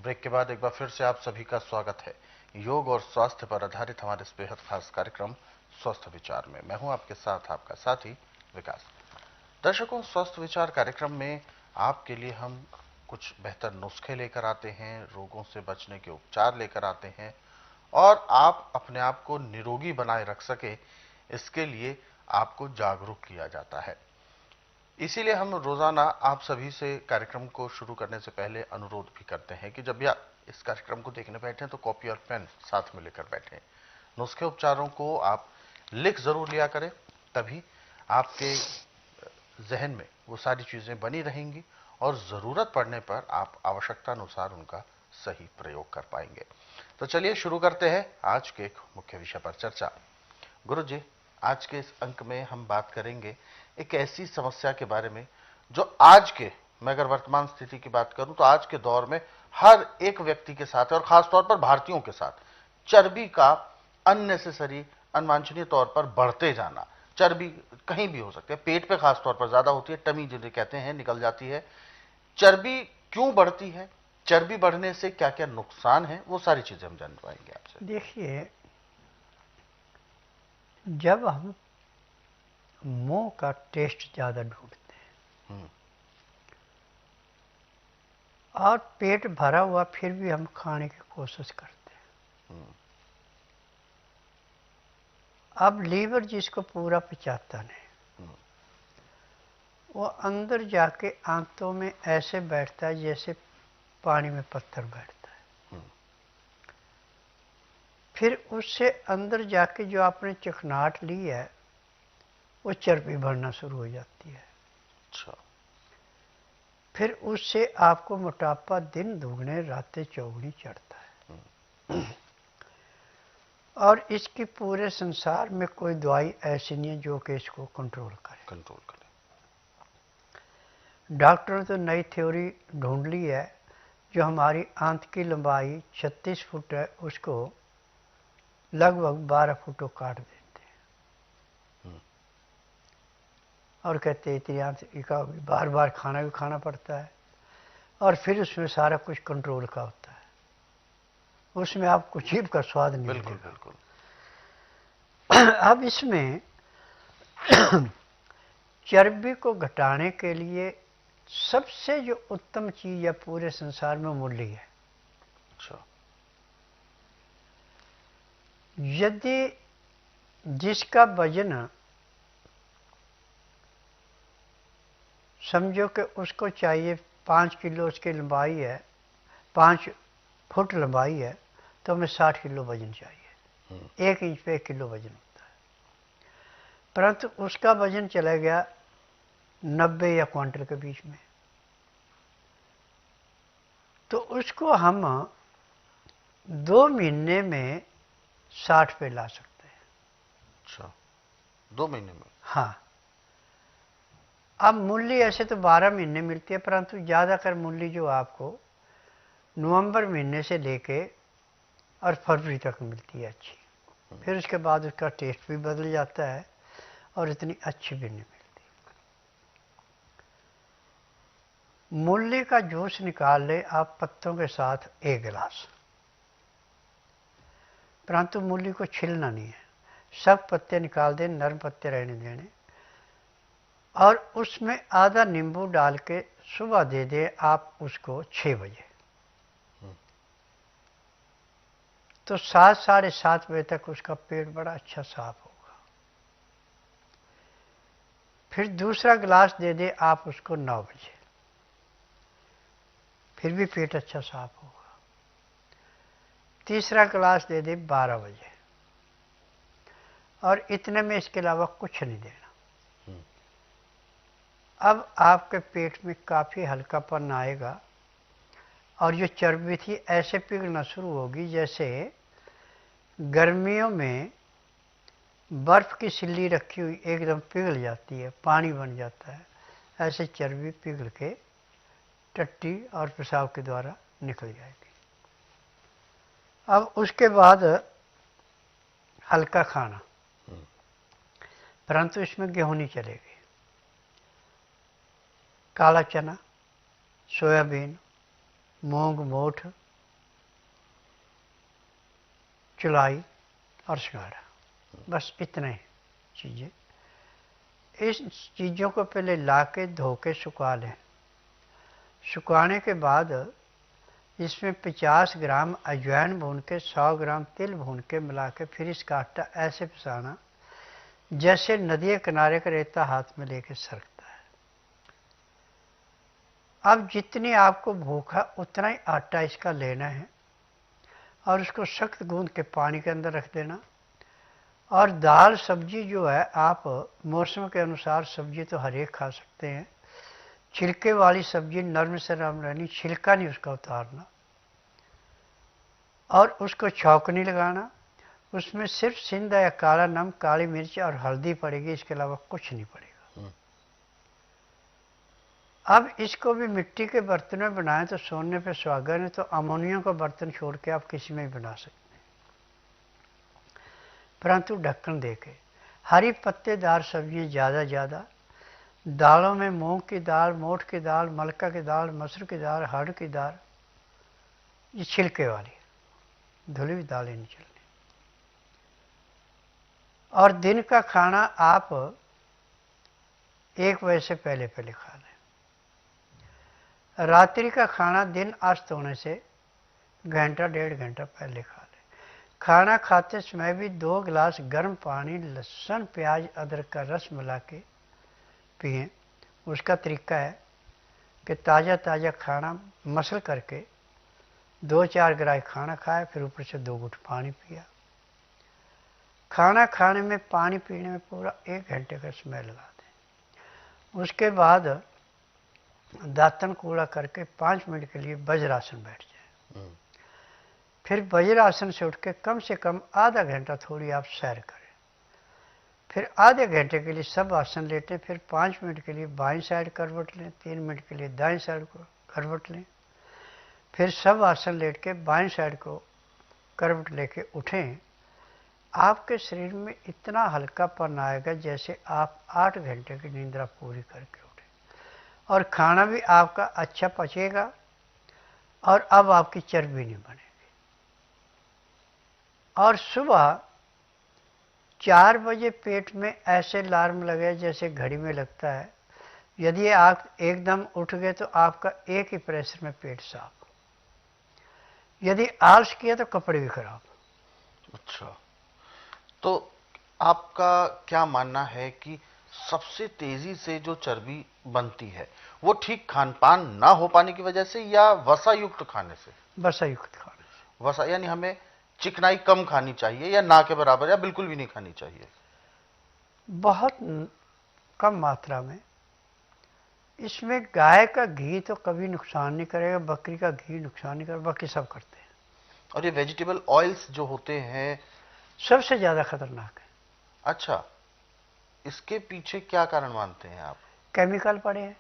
Break के बाद एक बार फिर से आप सभी का स्वागत है योग और स्वास्थ्य पर आधारित हमारे इस बेहद खास कार्यक्रम स्वस्थ विचार में। मैं हूं आपके साथ आपका साथी विकास। दर्शकों, स्वस्थ विचार कार्यक्रम में आपके लिए हम कुछ बेहतर नुस्खे लेकर आते हैं, रोगों से बचने के उपचार लेकर आते हैं और आप अपने आप को निरोगी बनाए रख सके, इसके लिए आपको जागरूक किया जाता है। इसीलिए हम रोजाना आप सभी से कार्यक्रम को शुरू करने से पहले अनुरोध भी करते हैं कि जब भी आप इस कार्यक्रम को देखने बैठे तो कॉपी और पेन साथ में लेकर बैठें। नुस्खे उपचारों को आप लिख जरूर लिया करें, तभी आपके जहन में वो सारी चीजें बनी रहेंगी और जरूरत पड़ने पर आप आवश्यकता अनुसार उनका सही प्रयोग कर पाएंगे। तो चलिए शुरू करते हैं आज के एक मुख्य विषय पर चर्चा। गुरु जी, आज के इस अंक में हम बात करेंगे एक ऐसी समस्या के बारे में जो आज के, मैं अगर वर्तमान स्थिति की बात करूं तो आज के दौर में हर एक व्यक्ति के साथ है और खासतौर पर भारतीयों के साथ, चर्बी का अननेसेसरी, अनवांछनीय तौर पर बढ़ते जाना। चर्बी कहीं भी हो सकती है, पेट पे खासतौर पर ज्यादा होती है, टमी जिसे कहते हैं निकल जाती है। चर्बी क्यों बढ़ती है, चर्बी बढ़ने से क्या क्या नुकसान है, वो सारी चीजें हम जान पाएंगे आपसे। देखिए, जब हम मुंह का टेस्ट ज़्यादा ढूंढते हैं और पेट भरा हुआ फिर भी हम खाने की कोशिश करते हैं, अब लीवर जिसको पूरा पचाता नहीं, वो अंदर जाके आंतों में ऐसे बैठता है जैसे पानी में पत्थर बैठता है। फिर उससे अंदर जाके जो आपने चिकनाहट ली है वो चर्बी बढ़ना शुरू हो जाती है। अच्छा। फिर उससे आपको मोटापा दिन दुगने रातें चौगुनी चढ़ता है। और इसकी पूरे संसार में कोई दवाई ऐसी नहीं है जो कि इसको कंट्रोल करे। डॉक्टरों ने तो नई थ्योरी ढूंढ ली है, जो हमारी आंत की लंबाई 36 फुट है उसको लगभग 12 फुटों काट देते हैं। और कहते हैं इतनी आंत का बार बार खाना भी खाना पड़ता है और फिर उसमें सारा कुछ कंट्रोल का होता है, उसमें आपको जीभ का स्वाद नहीं बिल्कुल मिलेगा। बिल्कुल। अब इसमें चर्बी को घटाने के लिए सबसे जो उत्तम चीज है पूरे संसार में मूली है। अच्छा। यदि जिसका वजन समझो कि उसको चाहिए 5 किलो, उसकी लंबाई है 5 फुट लंबाई है, तो हमें 60 किलो वजन चाहिए। 1 इंच पे 1 किलो वजन होता है, परंतु उसका वजन चला गया 90 या क्विंटल के बीच में, तो उसको हम 2 महीने में 60 पे ला सकते हैं। अच्छा, 2 महीने में? हाँ। अब मूली ऐसे तो 12 महीने मिलती है, परंतु ज़्यादातर मूली जो आपको नवंबर महीने से लेके और फरवरी तक मिलती है अच्छी। फिर उसके बाद उसका टेस्ट भी बदल जाता है और इतनी अच्छी भी नहीं मिलती। मूली का जूस निकाल ले आप पत्तों के साथ 1 गिलास, परंतु मूली को छिलना नहीं है, सब पत्ते निकाल दे, नरम पत्ते रहने देने, और उसमें आधा नींबू डाल के सुबह दे दे आप उसको 6 बजे, तो 7 साढ़े 7 बजे तक उसका पेट बड़ा अच्छा साफ होगा। फिर दूसरा गिलास दे दे आप उसको 9 बजे, फिर भी पेट अच्छा साफ होगा। तीसरा गिलास दे दे 12 बजे, और इतने में इसके अलावा कुछ नहीं देना। अब आपके पेट में काफ़ी हल्कापन आएगा और जो चर्बी थी ऐसे पिघलना शुरू होगी जैसे गर्मियों में बर्फ़ की सिल्ली रखी हुई एकदम पिघल जाती है, पानी बन जाता है, ऐसे चर्बी पिघल के टट्टी और पेशाब के द्वारा निकल जाएगी। अब उसके बाद हल्का खाना, परंतु इसमें गेहूं नहीं चलेगी, काला चना, सोयाबीन, मूंग, मोठ, चुलाई और सिंघाड़ा, बस इतने ही चीज़ें। इस चीज़ों को पहले ला के धो के सुखा लें। सुखाने के बाद इसमें 50 ग्राम अजवाइन भून के, 100 ग्राम तिल भून के मिला के फिर इसका आटा ऐसे पिसाना जैसे नदी किनारे का रेता हाथ में लेके सरकता है। अब जितनी आपको भूख है उतना ही आटा इसका लेना है और उसको सख्त गूंद के पानी के अंदर रख देना। और दाल सब्जी जो है, आप मौसम के अनुसार सब्जी तो हर एक खा सकते हैं। छिलके वाली सब्जी नरम से नरम रहनी, छिलका नहीं उसका उतारना। और उसको छौंक नहीं लगाना, उसमें सिर्फ सिंधा या काला नमक, काली मिर्च और हल्दी पड़ेगी, इसके अलावा कुछ नहीं पड़ेगा। अब इसको भी मिट्टी के बर्तन में बनाएं तो सोने पे सुहागा, नहीं तो अमोनियम का बर्तन छोड़ के आप किसी में भी बना सकते हैं, परंतु ढक्कन दे के। हरी पत्तेदार सब्जियां ज़्यादा दालों में मूंग की दाल, मोठ की दाल, मलका की दाल, मसूर की दाल, हरड़ की दाल, ये छिलके वाली, धुली हुई दालें नहीं चलनी। और दिन का खाना आप 1 बजे से पहले खा लें। रात्रि का खाना दिन अस्त होने से घंटा 1.5 घंटा पहले खा लें। खाना खाते समय भी 2 गिलास गर्म पानी, लहसुन, प्याज, अदरक का रस मिला के पिएं। उसका तरीका है कि ताज़ा खाना मसल करके 2-4 ग्रास खाना खाए, फिर ऊपर से 2 घूंट पानी पिया। खाना खाने में, पानी पीने में पूरा 1 घंटे का समय लगा दें। उसके बाद दातन कूड़ा करके 5 मिनट के लिए वज्रासन बैठ जाए। फिर वज्रासन से उठ के कम से कम आधा घंटा थोड़ी आप सैर करें। फिर आधे घंटे के लिए सब आसन लेटें। फिर 5 मिनट के लिए बाईं साइड करवट लें, 3 मिनट के लिए दाईं साइड को करवट लें। फिर सब आसन लेट के बाईं साइड को करवट लेके उठें। आपके शरीर में इतना हल्कापन आएगा जैसे आप 8 घंटे की निद्रा पूरी करके उठे। और खाना भी आपका अच्छा पचेगा और अब आपकी चर्बी नहीं बनेगी। और सुबह 4 बजे पेट में ऐसे अलार्म लगे जैसे घड़ी में लगता है। यदि आप एकदम उठ गए तो आपका एक ही प्रेशर में पेट साफ। यदि आलस किया तो कपड़े भी खराब। अच्छा, तो आपका क्या मानना है कि सबसे तेजी से जो चर्बी बनती है वो ठीक खान पान ना हो पाने की वजह से या वसा युक्त खाने से? वसा युक्त खाने से। वसा यानी हमें चिकनाई कम खानी चाहिए या ना के बराबर या बिल्कुल भी नहीं खानी चाहिए? बहुत कम मात्रा में। इसमें गाय का घी तो कभी नुकसान नहीं करेगा, बकरी का घी नुकसान नहीं करेगा, बाकी सब करते हैं। और ये वेजिटेबल ऑयल्स जो होते हैं सबसे ज्यादा खतरनाक है। अच्छा, इसके पीछे क्या कारण मानते हैं आप? केमिकल पड़े हैं।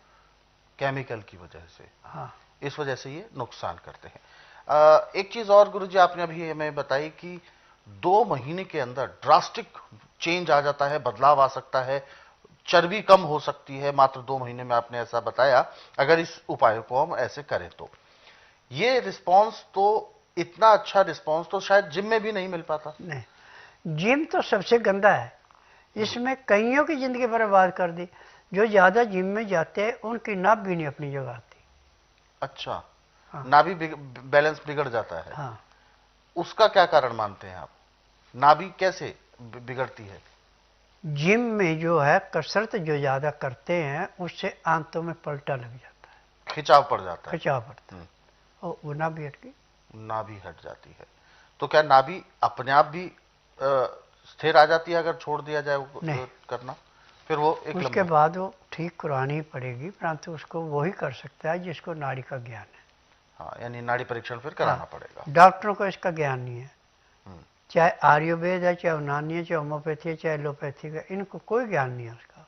केमिकल की वजह से? हाँ, इस वजह से ये नुकसान करते हैं। एक चीज और गुरुजी आपने अभी हमें बताई कि 2 महीने के अंदर ड्रास्टिक चेंज आ जाता है, बदलाव आ सकता है, चर्बी कम हो सकती है मात्र 2 महीने में, आपने ऐसा बताया, अगर इस उपाय को हम ऐसे करें तो। ये रिस्पॉन्स तो, इतना अच्छा रिस्पॉन्स तो शायद जिम में भी नहीं मिल पाता। नहीं, जिम तो सबसे गंदा है। इसमें कईयों की जिंदगी बर्बाद कर दी। जो ज्यादा जिम में जाते हैं उनकी नाभ भी नहीं अपनी जगह आती। अच्छा, हाँ, नाभि बैलेंस बिगड़ जाता है। हाँ, उसका क्या कारण मानते हैं आप? नाभि कैसे बिगड़ती है? जिम में जो है कसरत जो ज्यादा करते हैं उससे आंतों में पलटा लग जाता है, खिंचाव पड़ जाता है। खिंचाव पड़ता है और वो नाभि हटकी, नाभि हट जाती है। तो क्या नाभि अपने आप भी स्थिर आ जाती है अगर छोड़ दिया जाए वो करना? फिर वो एक उसके बाद वो ठीक करानी ही पड़ेगी, परंतु उसको वही कर सकता है जिसको नाड़ी का ज्ञान है। हाँ, यानी नाड़ी परीक्षण फिर कराना पड़ेगा। डॉक्टरों को इसका ज्ञान नहीं है। चाहे आयुर्वेद है, चाहे यूनानी है, चाहे होम्योपैथी है, चाहे एलोपैथी है, इनको कोई ज्ञान नहीं है उसका।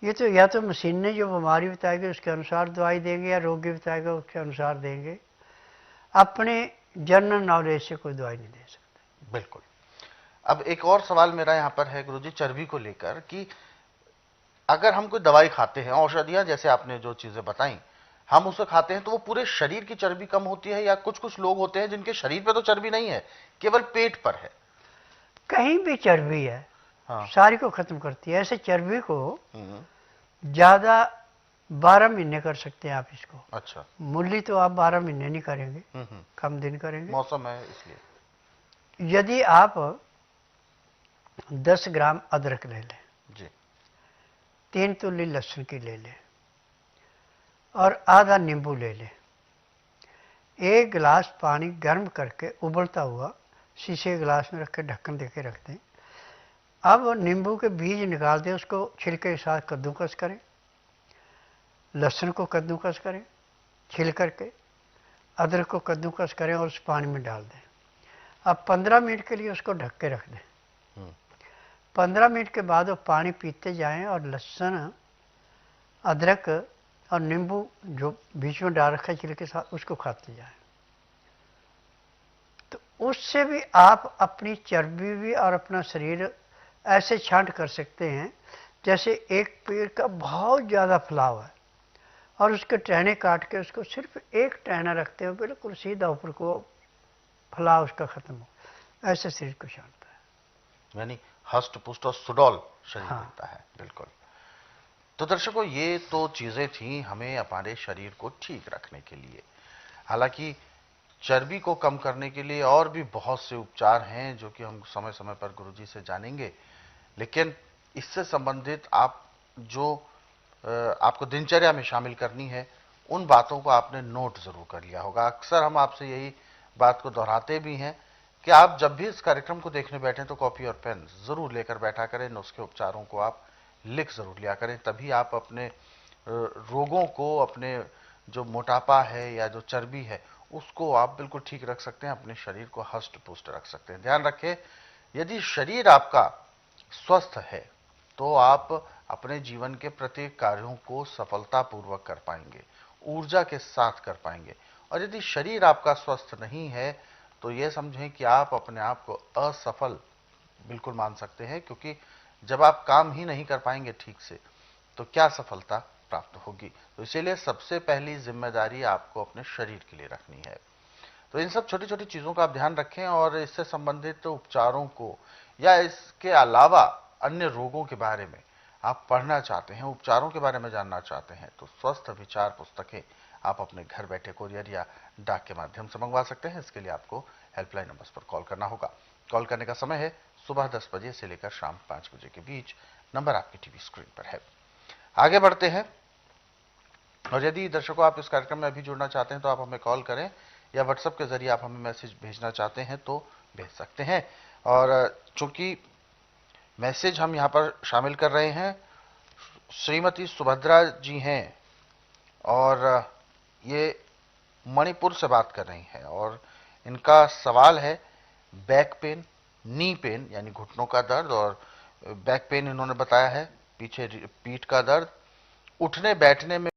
ये तो या तो मशीन ने जो बीमारी बताएगी उसके अनुसार दवाई देंगे या रोगी बताएगा उसके अनुसार देंगे। अपने जनरल नॉलेज से कोई दवाई नहीं दे सकते। बिल्कुल। अब एक और सवाल मेरा यहाँ पर है गुरुजी, चर्बी को लेकर, कि अगर हम कोई दवाई खाते हैं, औषधियां जैसे आपने जो चीजें बताई, हम उसे खाते हैं तो वो पूरे शरीर की चर्बी कम होती है, या कुछ कुछ लोग होते हैं जिनके शरीर पे तो चर्बी नहीं है, केवल पेट पर है? कहीं भी चर्बी है हाँ। सारी को खत्म करती है। ऐसे चर्बी को हम्म। ज़्यादा 12 महीने कर सकते हैं आप इसको। अच्छा। मूली तो आप 12 महीने नहीं करेंगे, हम्म। कम दिन करेंगे। मौसम है इसलिए। यदि आप 10 ग्राम अदरक ले लें, जी। 3 तुली लहसुन की ले लें और आधा नींबू ले लें, 1 गिलास पानी गर्म करके उबलता हुआ शीशे गिलास में रख के ढक्कन दे के रख दें। अब नींबू के बीज निकाल दें, उसको छिलके के साथ कद्दूकस करें, लहसुन को कद्दूकस करें छिल करके, अदरक को कद्दूकस करें और उस पानी में डाल दें। अब 15 मिनट के लिए उसको ढक के रख दें। 15 मिनट के बाद वो पानी पीते जाएं और लहसुन, अदरक और नींबू जो बीच में डाल रखा है छिलके के साथ, उसको खाते जाएं। तो उससे भी आप अपनी चर्बी भी और अपना शरीर ऐसे छांट कर सकते हैं जैसे एक पेड़ का बहुत ज़्यादा फैलाव है और उसके टहने काट के उसको सिर्फ एक टहना रखते हो, बिल्कुल सीधा ऊपर को फैलाव उसका खत्म हो, ऐसे शरीर को छांटता है। यानी हष्ट पुष्ट और सुडौल शरीर हाँ। बनता है। बिल्कुल। तो दर्शकों, ये तो चीजें थी हमें हमारे शरीर को ठीक रखने के लिए। हालांकि चर्बी को कम करने के लिए और भी बहुत से उपचार हैं जो कि हम समय समय पर गुरुजी से जानेंगे, लेकिन इससे संबंधित आप जो आपको दिनचर्या में शामिल करनी है, उन बातों को आपने नोट जरूर कर लिया होगा। अक्सर हम आपसे यही बात को दोहराते भी हैं कि आप जब भी इस कार्यक्रम को देखने बैठें तो कॉपी और पेन जरूर लेकर बैठा करें, नुस्खे उपचारों को आप लिख जरूर लिया करें, तभी आप अपने रोगों को, अपने जो मोटापा है या जो चर्बी है, उसको आप बिल्कुल ठीक रख सकते हैं, अपने शरीर को हष्ट पुष्ट रख सकते हैं। ध्यान रखें, यदि शरीर आपका स्वस्थ है तो आप अपने जीवन के प्रत्येक कार्यों को सफलतापूर्वक कर पाएंगे, ऊर्जा के साथ कर पाएंगे। और यदि शरीर आपका स्वस्थ नहीं है तो यह समझें कि आप अपने आप को असफल बिल्कुल मान सकते हैं, क्योंकि जब आप काम ही नहीं कर पाएंगे ठीक से तो क्या सफलता प्राप्त होगी। तो इसीलिए सबसे पहली जिम्मेदारी आपको अपने शरीर के लिए रखनी है। तो इन सब छोटी छोटी चीजों का आप ध्यान रखें, और इससे संबंधित उपचारों को या इसके अलावा अन्य रोगों के बारे में आप पढ़ना चाहते हैं, उपचारों के बारे में जानना चाहते हैं, तो स्वस्थ विचार पुस्तकें आप अपने घर बैठे कोरियर या डाक के माध्यम से मंगवा सकते हैं। इसके लिए आपको हेल्पलाइन नंबर्स पर कॉल करना होगा। कॉल करने का समय है सुबह 10 बजे से लेकर शाम 5 बजे के बीच। नंबर आपकी टीवी स्क्रीन पर है। आगे बढ़ते हैं, और यदि दर्शकों आप इस कार्यक्रम में अभी जुड़ना चाहते हैं तो आप हमें कॉल करें, या व्हाट्सएप के जरिए आप हमें मैसेज भेजना चाहते हैं तो भेज सकते हैं। और चूंकि मैसेज हम यहां पर शामिल कर रहे हैं, श्रीमती सुभद्रा जी हैं और ये मणिपुर से बात कर रही हैं, और इनका सवाल है बैक पेन, नी पेन यानी घुटनों का दर्द, और बैक पेन इन्होंने बताया है, पीछे पीठ का दर्द, उठने बैठने में